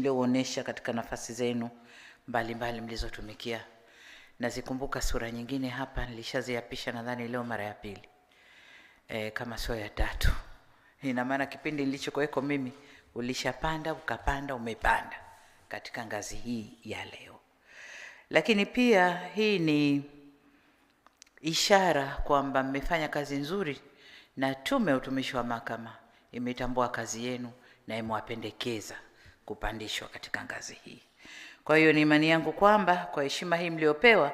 mlioonesha katika nafasi zenu mbalimbali mlizotumikia. Nazikumbuka sura nyingine hapa nilishaziapisha nadhani leo mara ya pili. Kama sio ya tatu. Ina maana kipindi nilichokuweko mimi ulishapanda, ukapanda, umepanda katika ngazi hii ya leo. Lakini pia hii ni ishara kwamba mmefanya kazi nzuri na Tume ya Utumishi wa Mahakama imetambua kazi yenu na imewapendekeza kupandishwa katika ngazi hii. Kwa hiyo ni imani yangu kwamba kwa heshima hii mliopewa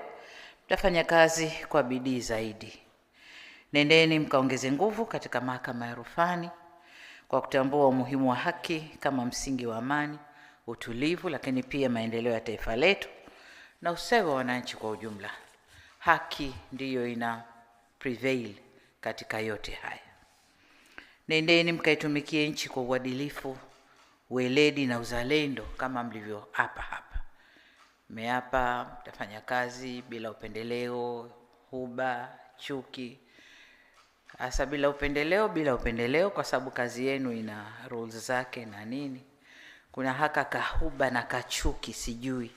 mtafanya kazi kwa bidii zaidi. Nendeni mkaongeze nguvu katika Mahakama ya Rufani kwa kutambua umuhimu wa haki kama msingi wa amani, utulivu, lakini pia maendeleo ya taifa letu na ustawi wa wananchi kwa ujumla. Haki ndiyo ina prevail katika yote haya. Nendeni mkaitumikie nchi kwa uadilifu, weledi na uzalendo kama mlivyo hapa. Mmeapa mtafanya kazi bila upendeleo, huba, chuki. Hasa bila upendeleo kwa sababu kazi yenu ina rules zake na nini. Kuna haka kahuba na kachuki sijui.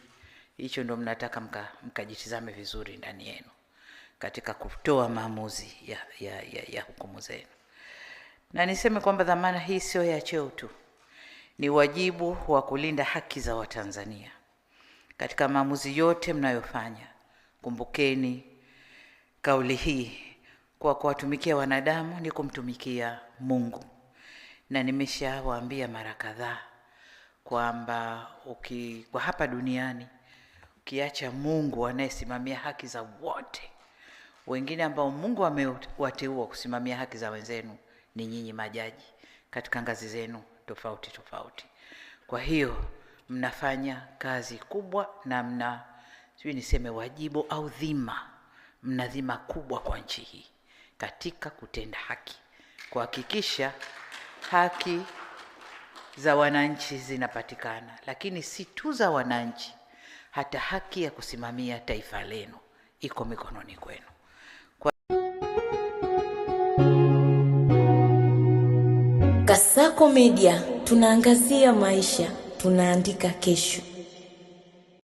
Hicho ndo mnataka mkajitizame vizuri ndani yenu katika kutoa maamuzi ya hukumu zenu. Na niseme kwamba dhamana hii sio ya cheo tu. Ni wajibu wa kulinda haki za Watanzania. Katika maamuzi yote mnayofanya, kumbukeni kauli hii, kwa kuwatumikia wanadamu ni kumtumikia Mungu. Na nimeshawaambia mara kadhaa kwamba kwa hapa duniani ukiacha Mungu anayesimamia haki za wote, wengine ambao Mungu amewateua kusimamia haki za wenzenu ni nyinyi majaji katika ngazi zenu tofauti. Kwa hiyo mnafanya kazi kubwa na niseme wajibu au dhima. Mna dhima kubwa kwa nchi hii katika kutenda haki, kuhakikisha haki za wananchi zinapatikana, lakini si tu za wananchi, hata haki ya kusimamia taifa lenu iko mikononi kwenu. Kasako Media, tunaangazia maisha, tunaandika kesho.